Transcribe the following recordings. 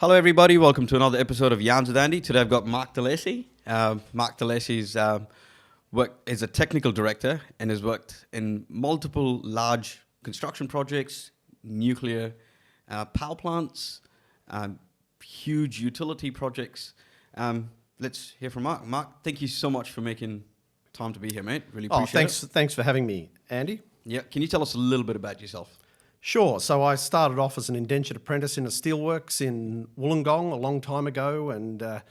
Hello, everybody. Welcome to another episode of Yarns with Andy. Today, I've got Mark De Lacey. Mark De Lacey's is a technical director and has worked in multiple large construction projects, nuclear power plants, huge utility projects. Let's hear from Mark. Mark, thank you so much for making time to be here, mate. Really appreciate it. Thanks for having me, Andy. Yeah. Can you tell us a little bit about yourself? Sure. So I started off as an indentured apprentice in a steelworks in Wollongong a long time ago and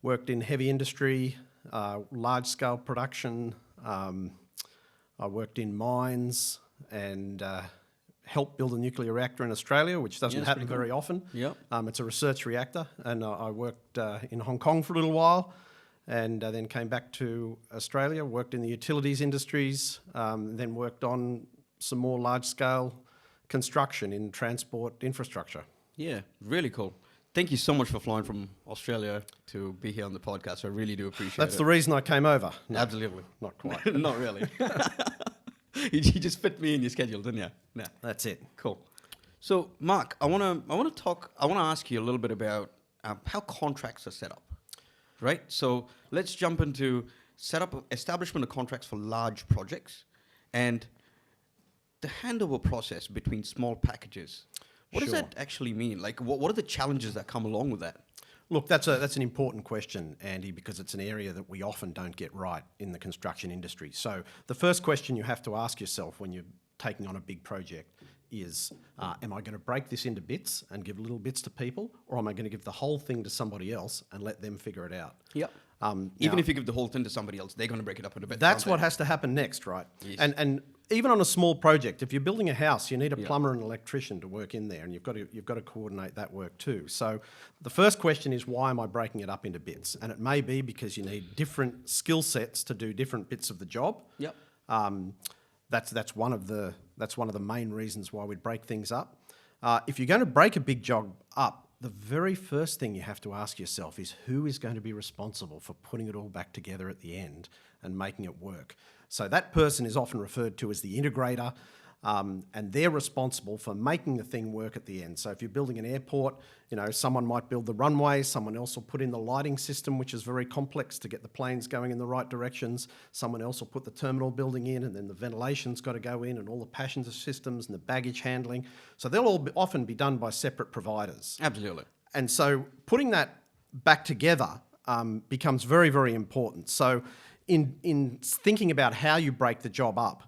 worked in heavy industry, large-scale production. I worked in mines and helped build a nuclear reactor in Australia, which doesn't happen very often. Yep. It's a research reactor, and I worked in Hong Kong for a little while and then came back to Australia, worked in the utilities industries, then worked on some more large-scale construction in transport infrastructure. Yeah, really cool. Thank you so much for flying from Australia to be here on the podcast. I really do appreciate it. That's the reason I came over. No, absolutely. Not quite. Not really. You just fit me in your schedule, didn't you? No. That's it. Cool. So, Mark, I want to ask you a little bit about how contracts are set up, right? So let's jump into establishment of contracts for large projects and the handover process between small packages. What does that actually mean? Like, what are the challenges that come along with that? Look, that's an important question, Andy, because it's an area that we often don't get right in the construction industry. So the first question you have to ask yourself when you're taking on a big project is, am I going to break this into bits and give little bits to people, or am I going to give the whole thing to somebody else and let them figure it out? Yep. Even if you give the whole thing to somebody else, they're going to break it up into bits. That's what has to happen next, right? Yes. And even on a small project, if you're building a house, you need a plumber and an electrician to work in there, and you've got to coordinate that work too. So the first question is, why am I breaking it up into bits? And it may be because you need different skill sets to do different bits of the job. Yep. That's one of the main reasons why we'd break things up. If you're going to break a big job up, the very first thing you have to ask yourself is, who is going to be responsible for putting it all back together at the end and making it work? So that person is often referred to as the integrator, and they're responsible for making the thing work at the end. So if you're building an airport, someone might build the runway, someone else will put in the lighting system, which is very complex to get the planes going in the right directions. Someone else will put the terminal building in, and then the ventilation's got to go in, and all the passenger systems and the baggage handling. So they'll all often be done by separate providers. Absolutely. And so putting that back together becomes very, very important. So in thinking about how you break the job up,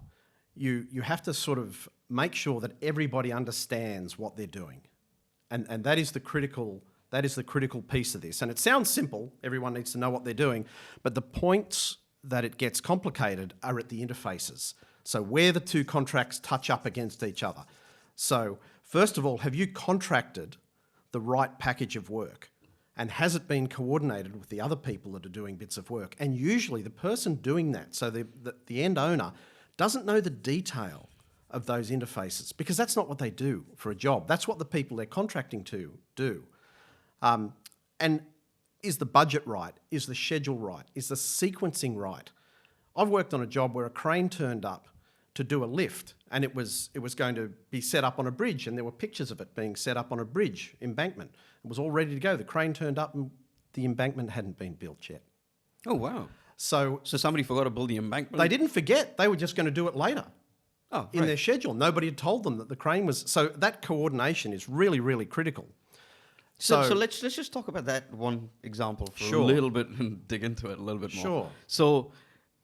you have to sort of make sure that everybody understands what they're doing. And that is the critical piece of this. And it sounds simple, everyone needs to know what they're doing, but the points that it gets complicated are at the interfaces. So where the two contracts touch up against each other. So first of all, have you contracted the right package of work? And has it been coordinated with the other people that are doing bits of work? And usually the person doing that, so the end owner, doesn't know the detail of those interfaces, because that's not what they do for a job. That's what the people they're contracting to do. And is the budget right? Is the schedule right? Is the sequencing right? I've worked on a job where a crane turned up to do a lift, and it was going to be set up on a bridge, and there were pictures of it being set up on a bridge embankment. It was all ready to go. The crane turned up and the embankment hadn't been built yet. Oh, wow. So somebody forgot to build the embankment? They didn't forget. They were just going to do it later. Oh, in their schedule. Nobody had told them that the crane was... So that coordination is really, really critical. So let's just talk about that one example for a little bit and dig into it a little bit more. Sure. So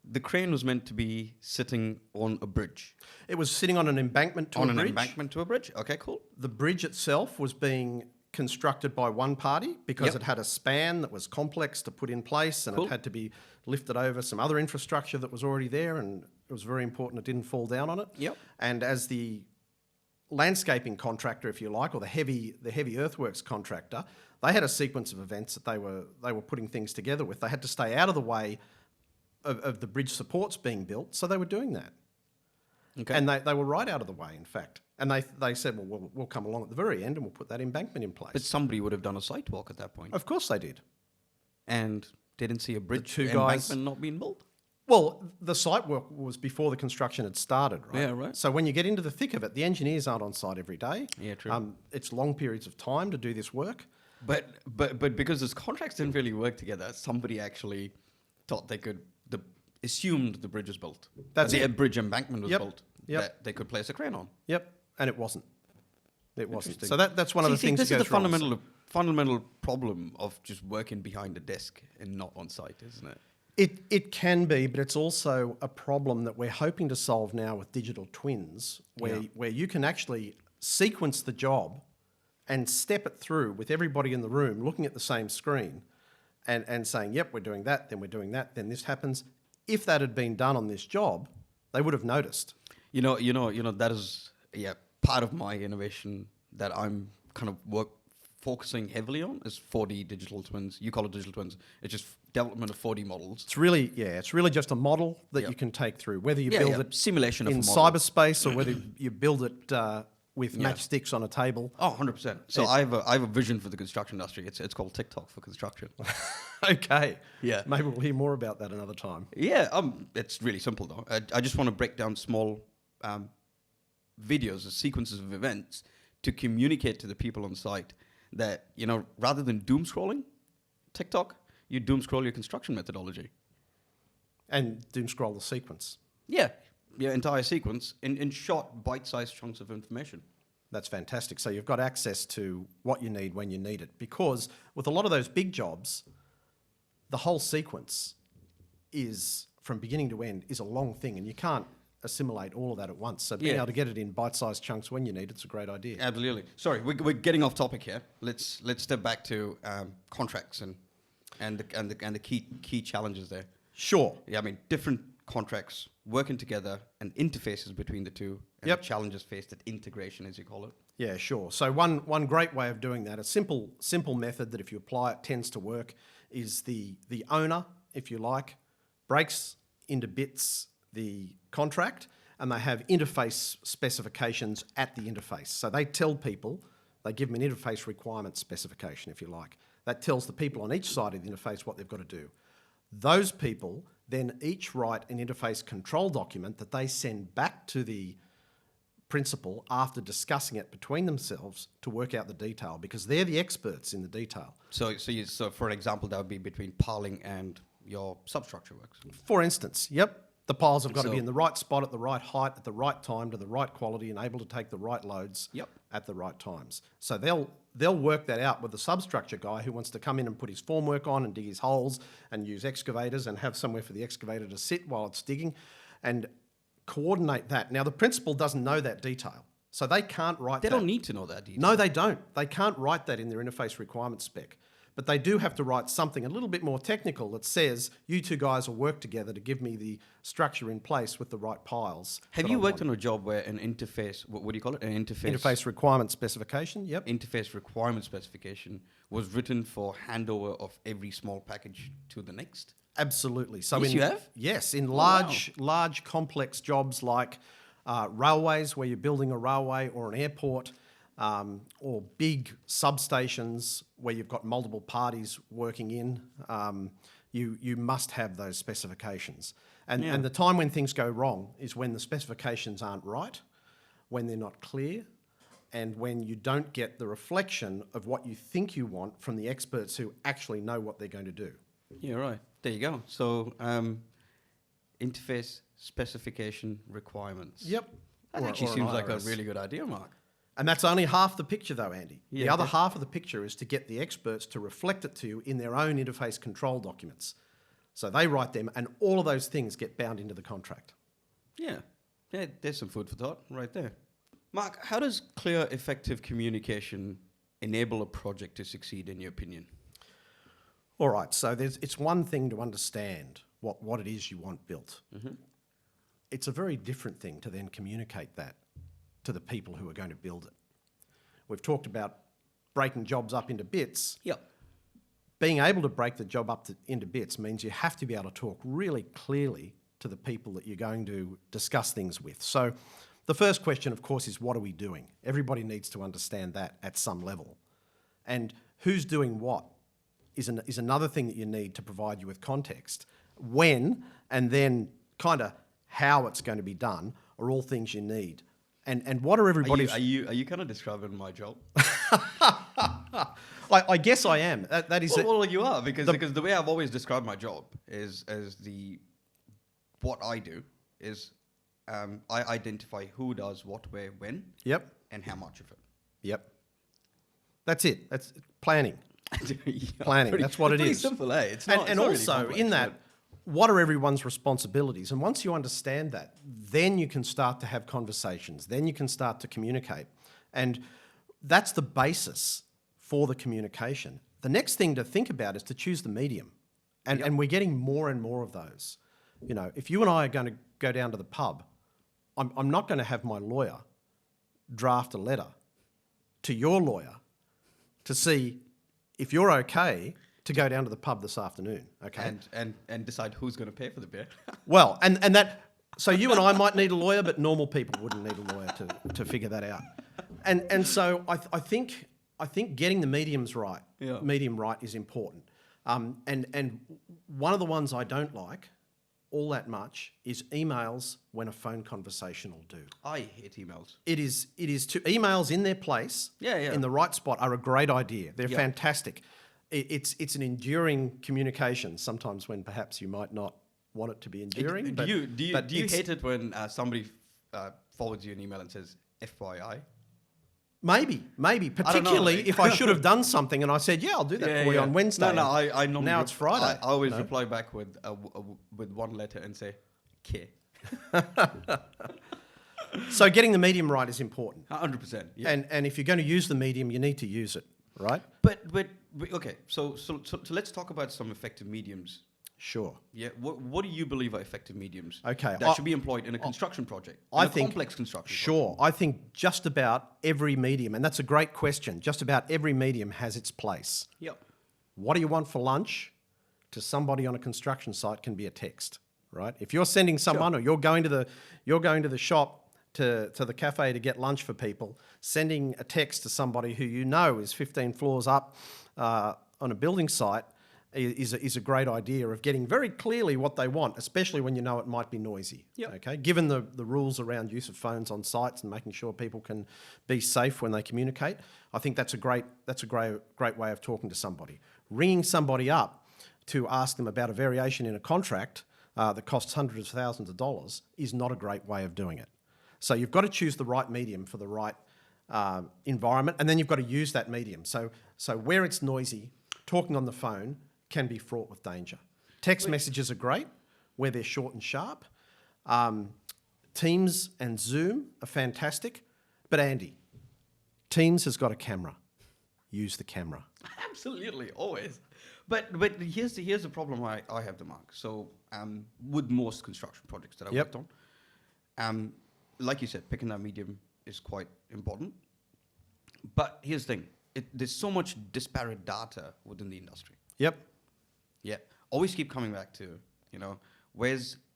the crane was meant to be sitting on a bridge. It was sitting on an embankment to a bridge. On an embankment to a bridge. Okay, cool. The bridge itself was being constructed by one party because it had a span that was complex to put in place, and it had to be lifted over some other infrastructure that was already there, and it was very important it didn't fall down on it. Yep. And as the landscaping contractor, if you like, or the heavy earthworks contractor, they had a sequence of events that they were putting things together with. They had to stay out of the way of the bridge supports being built, so they were doing that. Okay. And they were right out of the way, in fact. And they said, well, we'll come along at the very end and we'll put that embankment in place. But somebody would have done a site walk at that point. Of course they did. And they didn't see a bridge embankment not being built? Well, the site work was before the construction had started, right? Yeah, right. So when you get into the thick of it, the engineers aren't on site every day. Yeah, true. It's long periods of time to do this work. But because those contracts didn't really work together, somebody actually thought they could assumed the bridge was built. That's the it. bridge embankment was Yep. built. Yep. That they could place a crane on. Yep, and it wasn't. It wasn't. Interesting. So that's one of the things This that is the goes wrong. fundamental problem of just working behind a desk and not on site, isn't it? It can be, but it's also a problem that we're hoping to solve now with digital twins, where you can actually sequence the job and step it through with everybody in the room looking at the same screen and saying, yep, we're doing that, then we're doing that, then this happens. If that had been done on this job, they would have noticed. You know, that is part of my innovation that I'm kind of focusing heavily on is 4D digital twins. You call it digital twins. It's just development of 4D models. It's really just a model that you can take through, whether you build it simulation in of a model. cyberspace or whether you build it with matchsticks on a table. Oh, 100%. So I have a vision for the construction industry. It's called TikTok for construction. Okay. Yeah. Maybe we'll hear more about that another time. Yeah, it's really simple though. I just want to break down small videos or sequences of events to communicate to the people on site that, rather than doom scrolling TikTok, you doom scroll your construction methodology. And doom scroll the sequence. Yeah, your entire sequence in short, bite-sized chunks of information. That's fantastic. So you've got access to what you need when you need it. Because with a lot of those big jobs, the whole sequence is, from beginning to end, is a long thing, and you can't assimilate all of that at once. So being able to get it in bite-sized chunks when you need it's a great idea. Absolutely. Sorry, we're getting off topic here. Let's step back to contracts and the key challenges there. Sure. Yeah, I mean different contracts working together and interfaces between the two. And the challenges faced at integration, as you call it. Yeah, sure. So one great way of doing that, a simple method that if you apply it tends to work, is the owner, if you like, breaks into bits the contract, and they have interface specifications at the interface. So they tell people, they give them an interface requirement specification, if you like. That tells the people on each side of the interface what they've got to do. Those people then each write an interface control document that they send back to the principal after discussing it between themselves to work out the detail, because they're the experts in the detail. So for example, that would be between piling and your substructure works. For instance, the piles have got to be in the right spot at the right height at the right time to the right quality and able to take the right loads at the right times. So they'll work that out with the substructure guy who wants to come in and put his formwork on and dig his holes and use excavators and have somewhere for the excavator to sit while it's digging and coordinate that. Now, the principal doesn't know that detail, so they can't write that. They don't need to know that detail. No, they don't. They can't write that in their interface requirement spec. But they do have to write something a little bit more technical that says, you two guys will work together to give me the structure in place with the right piles. Have you worked on a job where an interface, what do you call it? An interface? Interface requirement specification, yep. Interface requirement specification was written for handover of every small package to the next? Absolutely. So Yes, you have? Yes, in large complex jobs like railways, where you're building a railway or an airport, or big substations where you've got multiple parties working in, you must have those specifications. And the time when things go wrong is when the specifications aren't right, when they're not clear, and when you don't get the reflection of what you think you want from the experts who actually know what they're going to do. Yeah, right. There you go. So interface specification requirements. Yep. That actually seems like a really good idea, Mark. And that's only half the picture though, Andy. Yeah, the other half of the picture is to get the experts to reflect it to you in their own interface control documents. So they write them and all of those things get bound into the contract. Yeah, there's some food for thought right there. Mark, how does clear, effective communication enable a project to succeed, in your opinion? All right, so it's one thing to understand what it is you want built. Mm-hmm. It's a very different thing to then communicate that to the people who are going to build it. We've talked about breaking jobs up into bits. Yep. Being able to break the job up into bits means you have to be able to talk really clearly to the people that you're going to discuss things with. So the first question, of course, is what are we doing? Everybody needs to understand that at some level. And who's doing what is another thing that you need to provide you with context. When and then kind of how it's going to be done are all things you need. And what are everybody's... Are you kind of describing my job? I guess I am. That is Well, you are because the way I've always described my job is as what I do is I identify who does what, where, when, Yep. and how much of it. Yep. That's it. That's planning. Yeah, Planning. That's what it pretty is. simple, eh? It's not. And it's not also really complex, in that, what are everyone's responsibilities? And once you understand that, then you can start to have conversations. Then you can start to communicate. And that's the basis for the communication. The next thing to think about is to choose the medium. And we're getting more and more of those. You know, if you and I are going to go down to the pub, I'm not going to have my lawyer draft a letter to your lawyer to see if you're okay to go down to the pub this afternoon, okay? and decide who's going to pay for the beer. Well, and that, so you and I might need a lawyer, but normal people wouldn't need a lawyer to figure that out. And so I think getting the medium right is important. And one of the ones I don't like all that much is emails when a phone conversation will do. I hate emails. It is emails in their place, in the right spot, are a great idea. They're fantastic. It's an enduring communication. Sometimes when perhaps you might not want it to be enduring. Do you hate it when somebody forwards you an email and says FYI? Maybe, particularly if I should have done something and I said, I'll do that for you on Wednesday. No, I normally now it's Friday. I always reply back with one letter and say, care. So getting the medium right is important. 100%. Yeah. And if you're going to use the medium, you need to use it, right? But okay, so let's talk about some effective mediums. Sure. Yeah. What do you believe are effective mediums? Okay. That should be employed in a construction project. I think complex construction. Sure. I think just about every medium, and that's a great question. Just about every medium has its place. Yep. What do you want for lunch? To somebody on a construction site can be a text, right? If you're sending someone, or you're going to the shop to the cafe to get lunch for people, sending a text to somebody who you know is 15 floors up on a building site is a great idea of getting very clearly what they want, especially when you know it might be noisy. Yep. Okay. Given the rules around use of phones on sites and making sure people can be safe when they communicate, I think that's a great way of talking to somebody. Ringing somebody up to ask them about a variation in a contract that costs hundreds of thousands of dollars is not a great way of doing it. So you've got to choose the right medium for the right environment, and then you've got to use that medium. So where it's noisy, talking on the phone can be fraught with danger. Text messages are great where they're short and sharp. Teams and Zoom are fantastic. But Andy, Teams has got a camera. Use the camera. Absolutely, always. But here's the problem I have, the Mark. So with most construction projects that I worked on, like you said, picking that medium is quite important. But here's the thing. There's so much disparate data within the industry. Yep. Yeah. Always keep coming back to,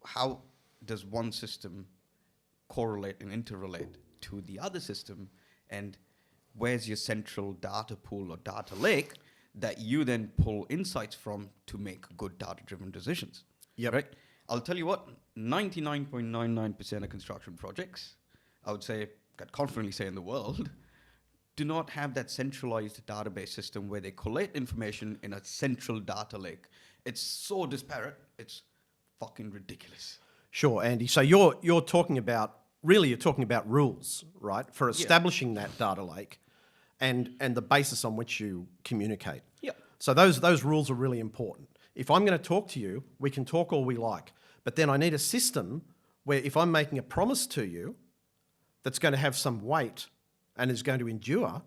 how does one system correlate and interrelate to the other system, and where's your central data pool or data lake that you then pull insights from to make good data-driven decisions? Yep. Right? I'll tell you what, 99.99% of construction projects, I would say, I'd confidently say in the world, do not have that centralized database system where they collate information in a central data lake. It's so disparate, it's fucking ridiculous. Sure, Andy. So you're talking about rules, right, for establishing that data lake and the basis on which you communicate. Yeah. So those rules are really important. If I'm going to talk to you, we can talk all we like, but then I need a system where if I'm making a promise to you that's going to have some weight and is going to endure,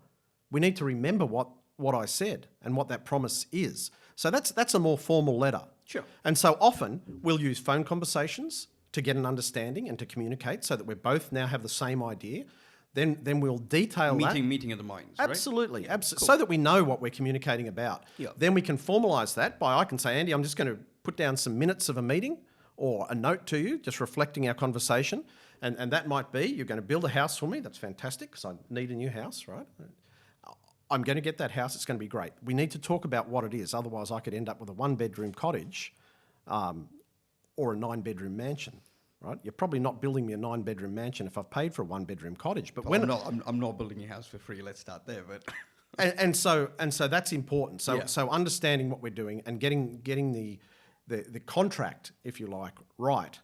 we need to remember what I said and what that promise is. So that's a more formal letter. Sure. And so often we'll use phone conversations to get an understanding and to communicate so that we both now have the same idea. Then we'll detail Meeting of the minds, right? Absolutely. Cool. So that we know what we're communicating about. Yeah. Then we can formalise that by, I can say, Andy, I'm just going to put down some minutes of a meeting or a note to you, just reflecting our conversation. And that might be, you're going to build a house for me. That's fantastic because I need a new house, right? I'm going to get that house. It's going to be great. We need to talk about what it is. Otherwise, I could end up with a 1-bedroom cottage or a 9-bedroom mansion, right? You're probably not building me a 9-bedroom mansion if I've paid for a 1-bedroom cottage. But I'm not building a house for free. Let's start there. But And so that's important. So Yeah. so understanding what we're doing and getting the contract, if you like, right,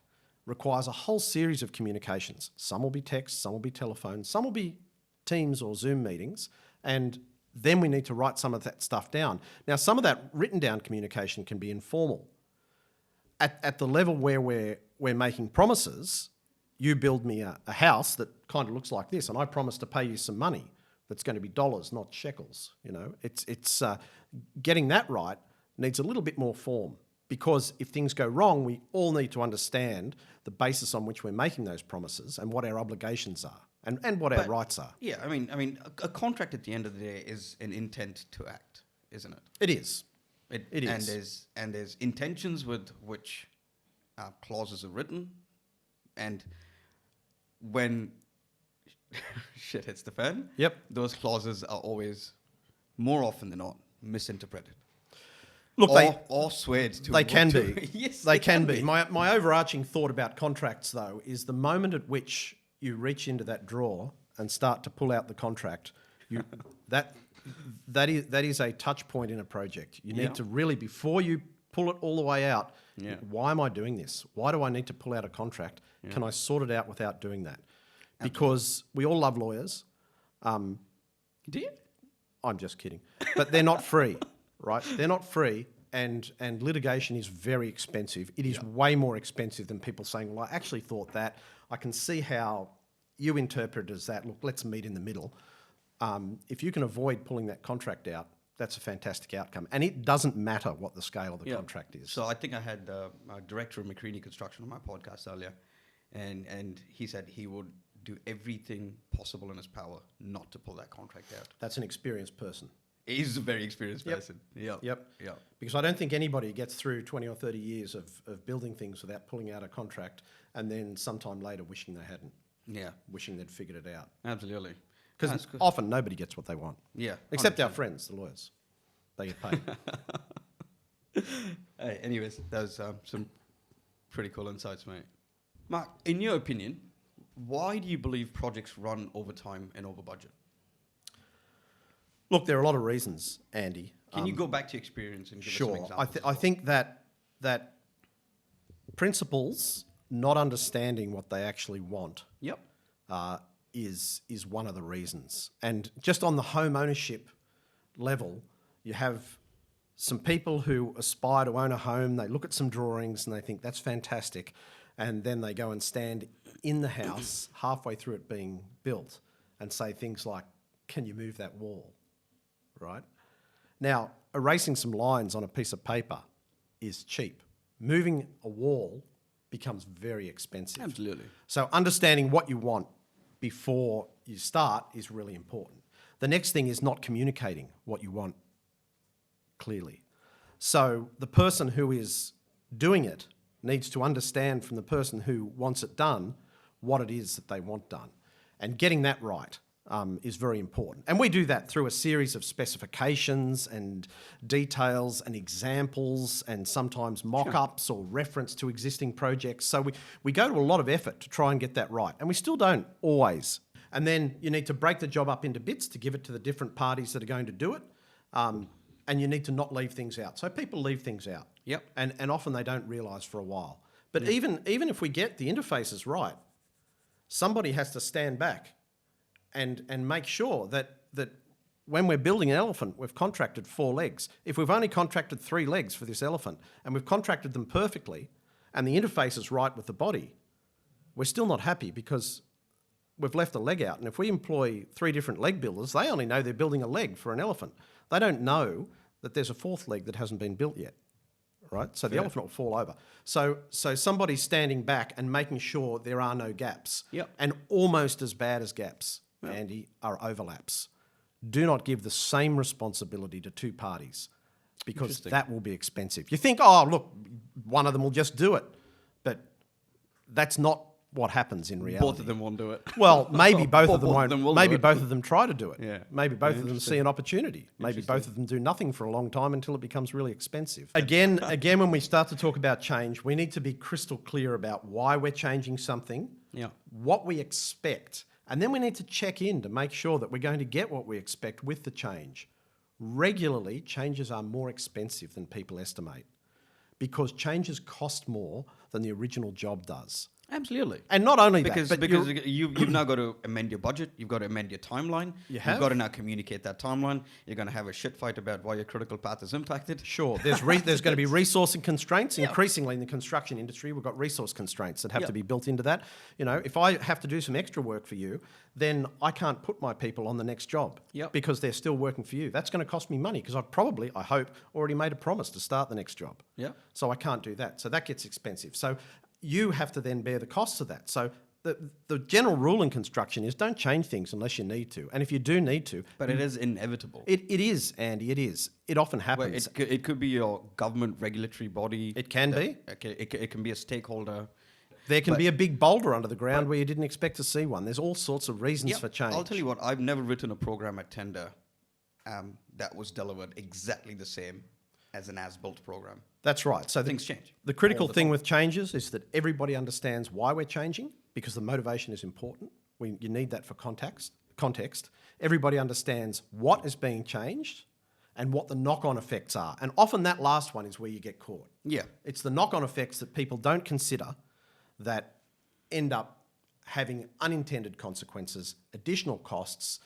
requires a whole series of communications. Some will be text, some will be telephone, some will be Teams or Zoom meetings, and then we need to write some of that stuff down. Now, some of that written down communication can be informal. At the level where we're making promises, you build me a house that kind of looks like this, and I promise to pay you some money that's going to be dollars, not shekels. You know, it's getting that right needs a little bit more form, because if things go wrong, we all need to understand the basis on which we're making those promises and what our obligations are and what our rights are. Yeah, I mean, a contract at the end of the day is an intent to act, isn't it? It is. It is. And there's intentions with which clauses are written, and when shit hits the fan, Yep. those clauses are always, more often than not, misinterpreted. Look, or swayed to. They can be. Yes, they can be. My overarching thought about contracts, though, is the moment at which you reach into that drawer and start to pull out the contract, that is a touch point in a project. You need to really, before you pull it all the way out, why am I doing this? Why do I need to pull out a contract? Can I sort it out without doing that? Because we all love lawyers. Do you? I'm just kidding. But they're not free, right? They're not free, and litigation is very expensive. It is way more expensive than people saying, well, I actually thought that. I can see how you interpret it as that. Look, let's meet in the middle. If you can avoid pulling that contract out, that's a fantastic outcome. And it doesn't matter what the scale of the contract is. So I think I had a director of McCready Construction on my podcast earlier, and he said he would do everything possible in his power not to pull that contract out. That's an experienced person. He's a very experienced person. Yep. Because I don't think anybody gets through 20 or 30 years of building things without pulling out a contract and then sometime later wishing they hadn't. Yeah. Wishing they'd figured it out. Absolutely. Because often nobody gets what they want. Yeah. Except our friends, the lawyers. They get paid. Hey, anyways, that was some pretty cool insights, mate. Mark, in your opinion, why do you believe projects run over time and over budget? Look, there are a lot of reasons, Andy. Can you go back to your experience and give us some Sure. examples? I think that principals not understanding what they actually want Yep. is one of the reasons. And just on the home ownership level, you have some people who aspire to own a home, they look at some drawings and they think that's fantastic, and then they go and stand in the house halfway through it being built and say things like, can you move that wall? Right? Now, erasing some lines on a piece of paper is cheap. Moving a wall becomes very expensive. Absolutely. So understanding what you want before you start is really important. The next thing is not communicating what you want clearly. So the person who is doing it needs to understand from the person who wants it done what it is that they want done. And getting that right is very important. And we do that through a series of specifications and details and examples and sometimes mock-ups or reference to existing projects. So we go to a lot of effort to try and get that right. And we still don't always. And then you need to break the job up into bits to give it to the different parties that are going to do it. And you need to not leave things out. So people leave things out. Yep. And often they don't realise for a while. But even if we get the interfaces right, somebody has to stand back and make sure that when we're building an elephant, we've contracted 4 legs. If we've only contracted 3 legs for this elephant and we've contracted them perfectly and the interface is right with the body, we're still not happy because we've left a leg out. And if we employ 3 different leg builders, they only know they're building a leg for an elephant. They don't know that there's a 4th leg that hasn't been built yet, right? So the elephant will fall over. So somebody's standing back and making sure there are no gaps. Yep. And almost as bad as gaps, Andy, are overlaps. Do not give the same responsibility to 2 parties because that will be expensive. You think, oh, look, one of them will just do it. But that's not what happens in reality. Both of them won't do it. Well, maybe both of them won't. Maybe both it. of them try to do it. Yeah. Maybe both of them see an opportunity. Maybe both of them do nothing for a long time until it becomes really expensive. Again, when we start to talk about change, we need to be crystal clear about why we're changing something, what we expect, And then we need to check in to make sure that we're going to get what we expect with the change. Regularly, changes are more expensive than people estimate because changes cost more than the original job does. Absolutely. And not only because that, but you've now got to amend your budget, you've got to amend your timeline, you've got to now communicate that timeline, you're going to have a shit fight about why your critical path is impacted. Sure, there's going to be resourcing constraints. Increasingly in the construction industry, we've got resource constraints that have to be built into that. You know, if I have to do some extra work for you, then I can't put my people on the next job because they're still working for you. That's going to cost me money because I've probably, I hope, already made a promise to start the next job. Yeah. So I can't do that. So that gets expensive. So you have to then bear the costs of that. So the general rule in construction is don't change things unless you need to. And if you do need to... But it is inevitable. It is, Andy, it is. It often happens. Well, it could be your government regulatory body. It can be. It can be a stakeholder. There can be a big boulder under the ground where you didn't expect to see one. There's all sorts of reasons for change. I'll tell you what, I've never written a program at Tender that was delivered exactly the same as an as-built program. That's right. So things change. The critical thing with changes is that everybody understands why we're changing because the motivation is important. You need that for context. Everybody understands what is being changed and what the knock-on effects are. And often that last one is where you get caught. Yeah. It's the knock-on effects that people don't consider that end up having unintended consequences, additional costs,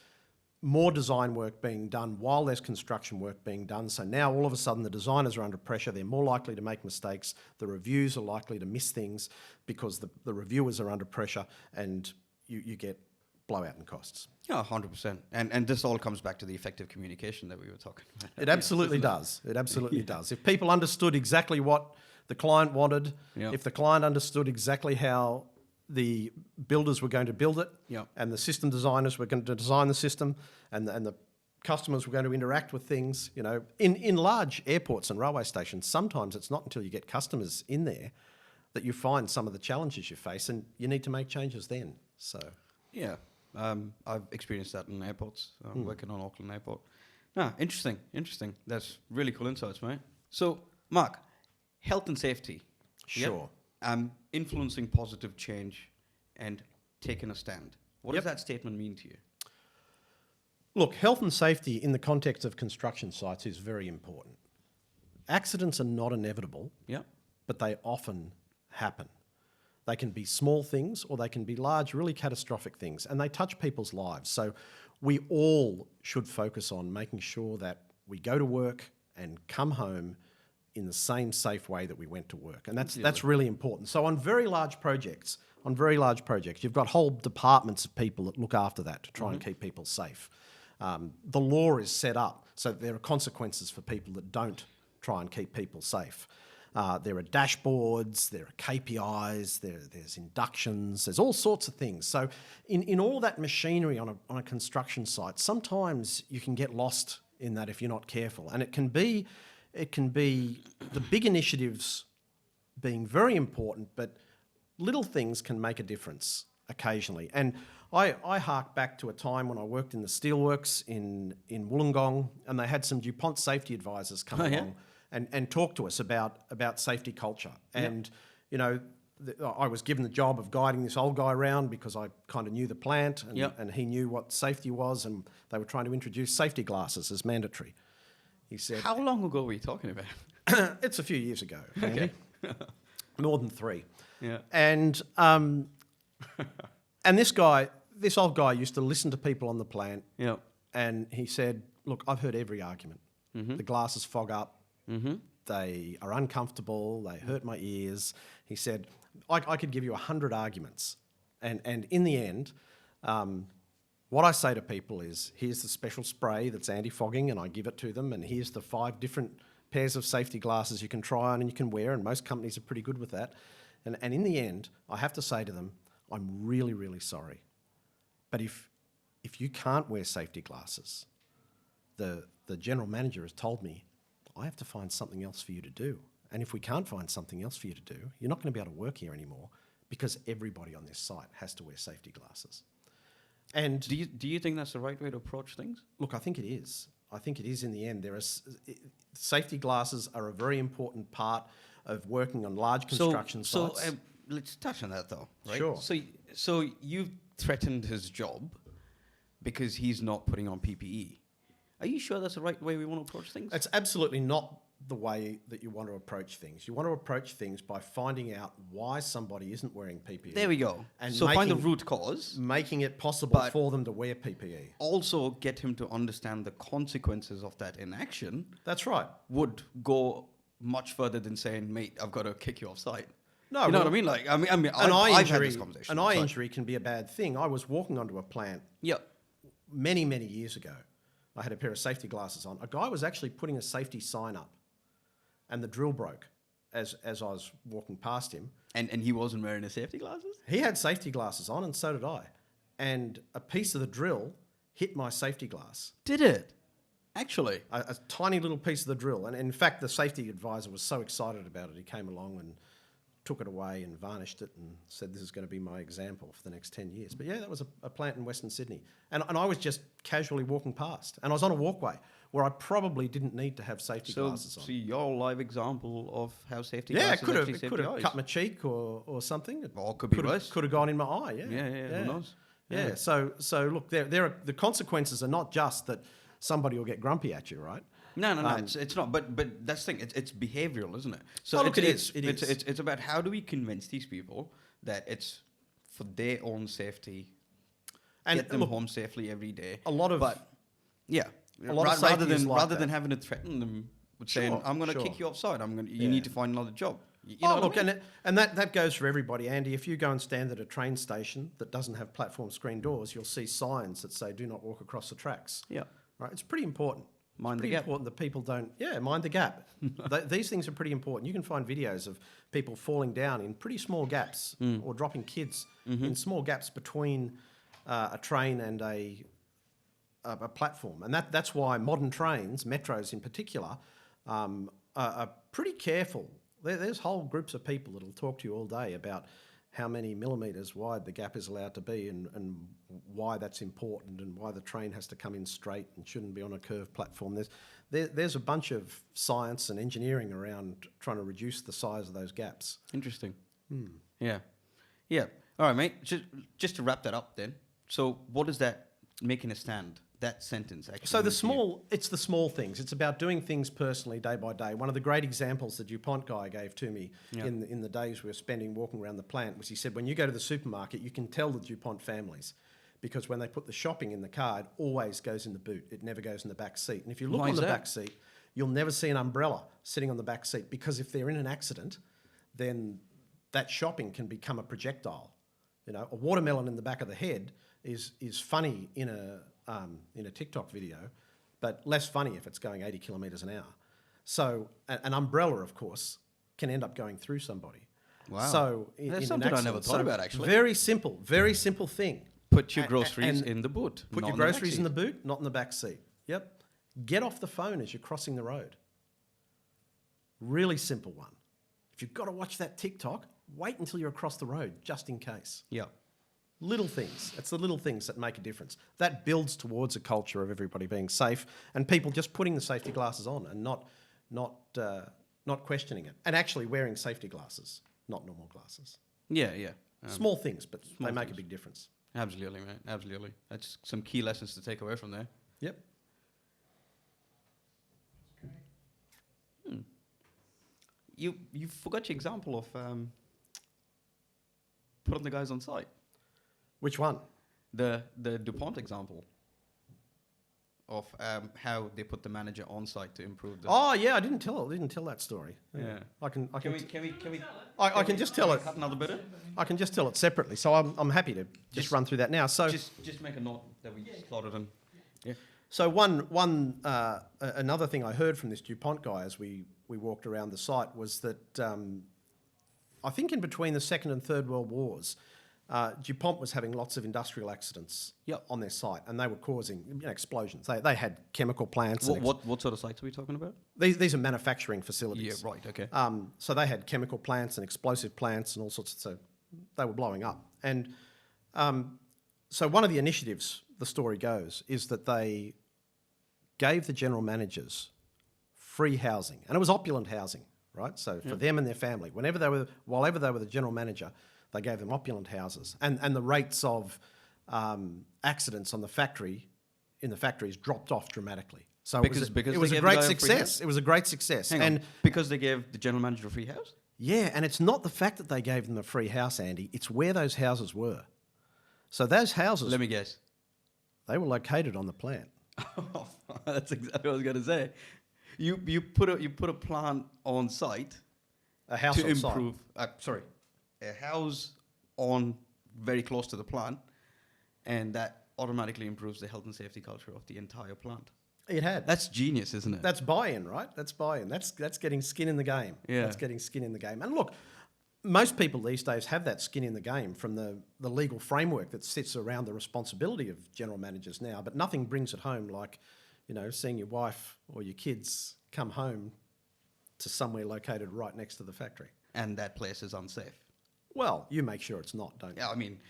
more design work being done while there's construction work being done. So now all of a sudden the designers are under pressure. They're more likely to make mistakes. The reviews are likely to miss things because the reviewers are under pressure and you get blowout in costs. Yeah, 100%. And this all comes back to the effective communication that we were talking about. It absolutely does. It absolutely does. If people understood exactly what the client wanted, if the client understood exactly how the builders were going to build it, and the system designers were going to design the system, and the customers were going to interact with things. You know, in large airports and railway stations, sometimes it's not until you get customers in there that you find some of the challenges you face, and you need to make changes then. So yeah, I've experienced that in airports. Working on Auckland Airport. Interesting. That's really cool insights, mate. So, Mark, health and safety. Sure. Influencing positive change and taking a stand. What does that statement mean to you? Look, health and safety in the context of construction sites is very important. Accidents are not inevitable, but they often happen. They can be small things or they can be large, really catastrophic things, and they touch people's lives. So we all should focus on making sure that we go to work and come home in the same safe way that we went to work. And that's really important. So on very large projects, you've got whole departments of people that look after that to try and keep people safe. The law is set up so that there are consequences for people that don't try and keep people safe. There are dashboards, there are KPIs, there's inductions, there's all sorts of things. So in all that machinery on a construction site, sometimes you can get lost in that if you're not careful. And it can be the big initiatives being very important, but little things can make a difference occasionally. And I hark back to a time when I worked in the steelworks in Wollongong, and they had some DuPont safety advisors come along and talk to us about safety culture. And, you know, I was given the job of guiding this old guy around because I kind of knew the plant and he knew what safety was, and they were trying to introduce safety glasses as mandatory. He said, how long ago were you talking about? It's a few years ago, Andy. More than 3. Yeah. And this old guy used to listen to people on the plant. Yeah. And he said, look, I've heard every argument. The glasses fog up. They are uncomfortable. They hurt my ears. He said, I could give you 100 arguments. And in the end, what I say to people is, here's the special spray that's anti-fogging, and I give it to them, and here's the 5 different pairs of safety glasses you can try on and you can wear, and most companies are pretty good with that. And in the end, I have to say to them, I'm really, really sorry. But if you can't wear safety glasses, the general manager has told me, I have to find something else for you to do. And if we can't find something else for you to do, you're not going to be able to work here anymore because everybody on this site has to wear safety glasses. And do you think that's the right way to approach things? Look, I think it is. I think it is in the end. Safety glasses are a very important part of working on large construction sites. So let's touch on that though, right? Sure. So you've threatened his job because he's not putting on PPE. Are you sure that's the right way we want to approach things? It's absolutely not the way that you want to approach things. You want to approach things by finding out why somebody isn't wearing PPE. There we go. And So find the root cause. Making it possible But- for them to wear PPE. Also get him to understand the consequences of that inaction That's right. would go much further than saying, mate, I've got to kick you off site. No, you know well, what I mean? Like, I mean, An eye I've had injury, this conversation. an eye so- injury can be a bad thing. I was walking onto a plant Yeah. many, many years ago. I had a pair of safety glasses on. A guy was actually putting a safety sign up, and the drill broke as I was walking past him. And he wasn't wearing his safety glasses? He had safety glasses on, and so did I. And a piece of the drill hit my safety glass. Did it? Actually. A tiny little piece of the drill. And in fact, the safety advisor was so excited about it, he came along and took it away and varnished it and said, this is going to be my example for the next 10 years. But yeah, that was a plant in Western Sydney. And I was just casually walking past. And I was on a walkway where I probably didn't need to have safety glasses on. So your live example of how safety Yeah, glasses it actually could save have your eyes. cut my cheek or something. Or it could be Could have- worse. Could have gone in my eye, yeah. Yeah, who knows? Yeah. So look, there are the consequences are not just that somebody will get grumpy at you, right? No, it's not. But that's the thing. It's behavioural, isn't it? So Oh, look, it is. It's about how do we convince these people that it's for their own safety, And get them look, home safely every day. a lot of But yeah, a lot of rather safety is than like rather that. than having to threaten them with saying, Sure, "I'm going to sure. kick you offside. You Yeah. need to find another job." You know what look, I mean? and that goes for everybody, Andy. If you go and stand at a train station that doesn't have platform screen doors, you'll see signs that say "Do not walk across the tracks." Yeah. Right, it's pretty important. Mind It's the pretty gap. important that people don't. Yeah, mind the gap. These things are pretty important. You can find videos of people falling down in pretty small gaps or dropping kids in small gaps between a train and a platform, and that's why modern trains, metros in particular, are pretty careful. There's whole groups of people that'll talk to you all day about how many millimetres wide the gap is allowed to be and why that's important and why the train has to come in straight and shouldn't be on a curved platform. There's a bunch of science and engineering around trying to reduce the size of those gaps. Interesting. Yeah. All right, mate. Just to wrap that up, then. So, what does that making a stand? That sentence actually. So mean to you? it's the small things. It's about doing things personally day by day. One of the great examples the DuPont guy gave to me in the days we were spending walking around the plant was he said, when you go to the supermarket, you can tell the DuPont families because when they put the shopping in the car, it always goes in the boot. It never goes in the back seat. And if you look Why on is the that? back seat, you'll never see an umbrella sitting on the back seat because if they're in an accident, then that shopping can become a projectile. You know, a watermelon in the back of the head is funny in a TikTok video, but less funny if it's going 80 kilometres an hour. So an umbrella, of course, can end up going through somebody. Wow. So That's in something an I never accident. thought about, actually. Very simple thing. Put your A- groceries and in the boot. Put not your in the back groceries in seat. the boot, not in the back seat. Yep. Get off the phone as you're crossing the road. Really simple one. If you've got to watch that TikTok, wait until you're across the road, just in case. Yeah. Little things. It's the little things that make a difference. That builds towards a culture of everybody being safe and people just putting the safety glasses on and not questioning it. And actually wearing safety glasses, not normal glasses. Yeah. Small things, but they small make a things. big difference. Absolutely, man. Absolutely. That's some key lessons to take away from there. Yep. You forgot your example of putting the guys on site. Which one? The DuPont example of how they put the manager on site to improve the. Oh yeah, I didn't tell that story. Yeah. I can Can can just tell it. cut another bit? I can just tell it separately. So I'm happy to just run through that now. So Just make a note that we slotted in. Yeah. So another thing I heard from this DuPont guy as we walked around the site was that I think in between the Second and Third World Wars, DuPont was having lots of industrial accidents on their site, and they were causing explosions. They had chemical plants. What sort of sites are we talking about? These are manufacturing facilities. Yeah, right. Okay. So they had chemical plants and explosive plants and all sorts. So they were blowing up. And so one of the initiatives, the story goes, is that they gave the general managers free housing, and it was opulent housing, right? So for them and their family, whilever they were the general manager, they gave them opulent houses, and the rates of accidents on the factories dropped off dramatically. So Because it was they a gave the guy great a free success. house? It was a great success. Hang on. Because they gave the general manager a free house? Yeah, and it's not the fact that they gave them a free house, Andy. It's where those houses were. So those houses, Let me guess. they were located on the plant. That's exactly what I was going to say. You put a plant on site A house to on site. improve. A house on very close to the plant, and that automatically improves the health and safety culture of the entire plant. It had. That's genius, isn't it? That's buy-in, right? That's buy-in. That's getting skin in the game. Yeah. That's getting skin in the game. And look, most people these days have that skin in the game from the legal framework that sits around the responsibility of general managers now, but nothing brings it home like, seeing your wife or your kids come home to somewhere located right next to the factory. And that place is unsafe. Well, you make sure it's not, don't you? Yeah, I mean,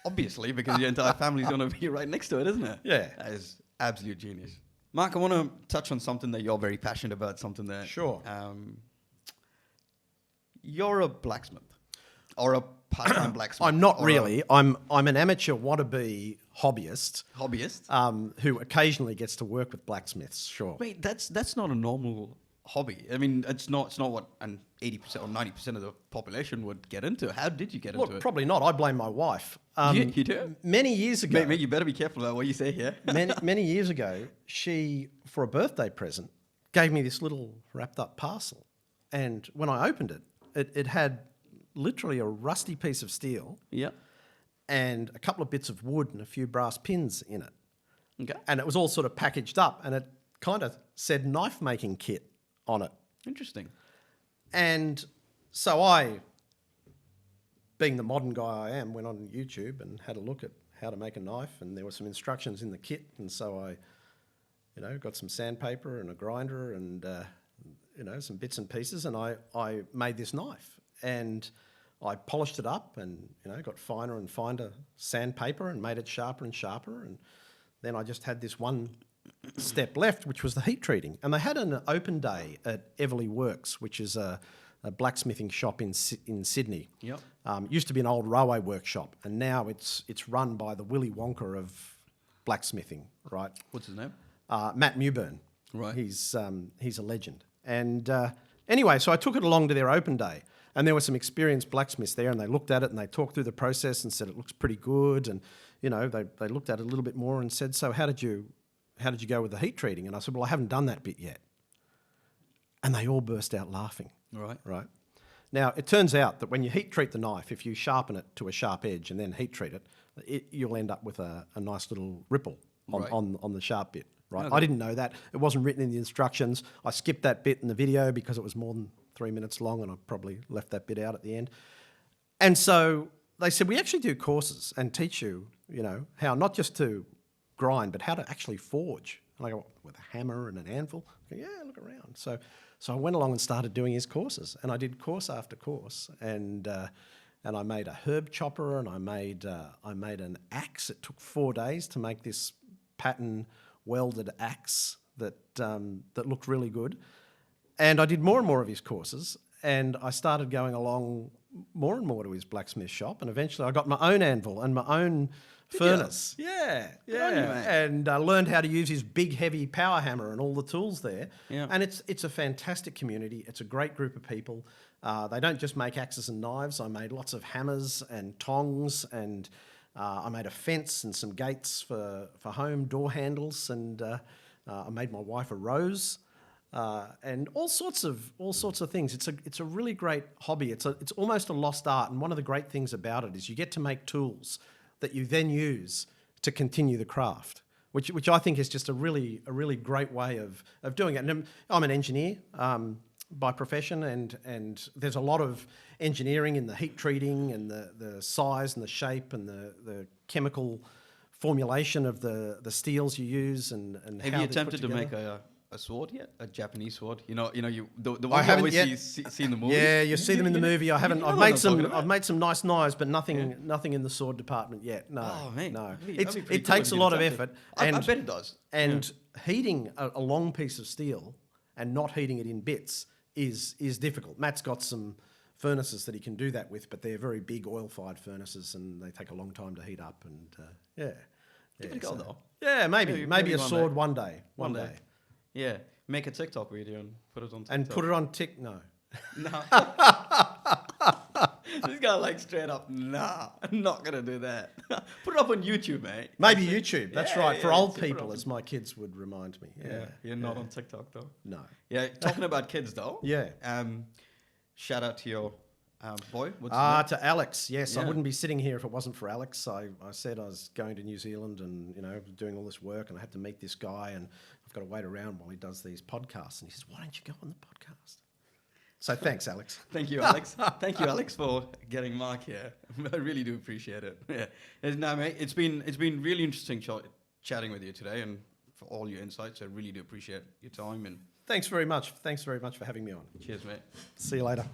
obviously, because your entire family's going to be right next to it, isn't it? Yeah. That is absolute genius. Mark, I want to touch on something that you're very passionate about, something that... Sure. You're a blacksmith, or a part-time blacksmith. I'm not or really. I'm an amateur wannabe hobbyist. Hobbyist? Who occasionally gets to work with blacksmiths, sure. Wait, that's not a normal hobby. I mean, it's not what an 80% or 90% of the population would get into. How did you get into Look, it? probably not. I blame my wife. You do? Many years ago. Mate, you better be careful about what you say here. many years ago, she, for a birthday present, gave me this little wrapped up parcel. And when I opened it, it had literally a rusty piece of steel Yeah. and a couple of bits of wood and a few brass pins in it. Okay. And it was all sort of packaged up, and it kind of said knife making kit on it. Interesting. And so I, being the modern guy I am, went on YouTube and had a look at how to make a knife, and there were some instructions in the kit, and so I, got some sandpaper and a grinder and, some bits and pieces, and I made this knife. And I polished it up and, got finer and finer sandpaper and made it sharper and sharper, and then I just had this one step left, which was the heat treating. And they had an open day at Everleigh Works, which is a blacksmithing shop in Sydney. Yep. Used to be an old railway workshop, and now it's run by the Willy Wonka of blacksmithing, right? What's his name? Matt Mewburn. Right. He's a legend. And anyway, so I took it along to their open day, and there were some experienced blacksmiths there, and they looked at it and they talked through the process and said it looks pretty good, and they looked at it a little bit more and said, so how did you go with the heat treating? And I said, well, I haven't done that bit yet. And they all burst out laughing. Right. Now, it turns out that when you heat treat the knife, if you sharpen it to a sharp edge and then heat treat it, you'll end up with a nice little ripple on the sharp bit. Right. Okay. I didn't know that. It wasn't written in the instructions. I skipped that bit in the video because it was more than 3 minutes long, and I probably left that bit out at the end. And so they said, we actually do courses and teach you, how not just to grind, but how to actually forge. And I go, with a hammer and an anvil? I go, yeah, look around. So I went along and started doing his courses, and I did course after course, and I made a herb chopper, and I made an axe. It took 4 days to make this pattern welded axe that looked really good. And I did more and more of his courses, and I started going along more and more to his blacksmith shop, and eventually I got my own anvil and my own furnace. Yeah. Good on you, mate. And I learned how to use his big, heavy power hammer and all the tools there. Yeah. And it's a fantastic community. It's a great group of people. They don't just make axes and knives. I made lots of hammers and tongs, and I made a fence and some gates for home door handles, and I made my wife a rose. And all sorts of things. It's a really great hobby. It's almost a lost art, and one of the great things about it is you get to make tools that you then use to continue the craft, which I think is just a really great way of doing it. And I'm an engineer by profession, and there's a lot of engineering in the heat treating and the size and the shape and the chemical formulation of the steels you use and Have how you they're put attempted to together. make a sword yet? A Japanese sword? The one I you haven't always yet. see in the movie? Yeah, you see them in the movie. I haven't. know I've what made I'm some. talking about. I've made some nice knives, but nothing in the sword department yet. No, Oh, mate. no. That'd be pretty It cool takes if a you lot of attempted. effort, I and bet it does. And heating a long piece of steel and not heating it in bits is difficult. Matt's got some furnaces that he can do that with, but they're very big oil-fired furnaces and they take a long time to heat up. And Give it a go, though. Yeah, maybe a one sword day. one day. One day. Yeah, make a TikTok video and put it on TikTok. And put it on no. No. This guy like straight up, nah, I'm not going to do that. Put it up on YouTube, mate. Maybe YouTube. That's right. For old put it people, on- as my kids would remind me. Yeah, you're not on TikTok, though. No. Yeah, talking about kids, though. Yeah. Shout out to your boy. What's his name? To Alex. Yes, I Yeah. wouldn't be sitting here if it wasn't for Alex. I said I was going to New Zealand and, doing all this work and I had to meet this guy and I've got to wait around while he does these podcasts. And he says, why don't you go on the podcast? So thanks, Alex. Thank you, Alex. Thank you, Alex, for getting Mark here. I really do appreciate it. Yeah. No, mate, it's been really interesting chatting with you today and for all your insights. I really do appreciate your time and Thanks very much. Thanks very much for having me on. cheers, mate. See you later.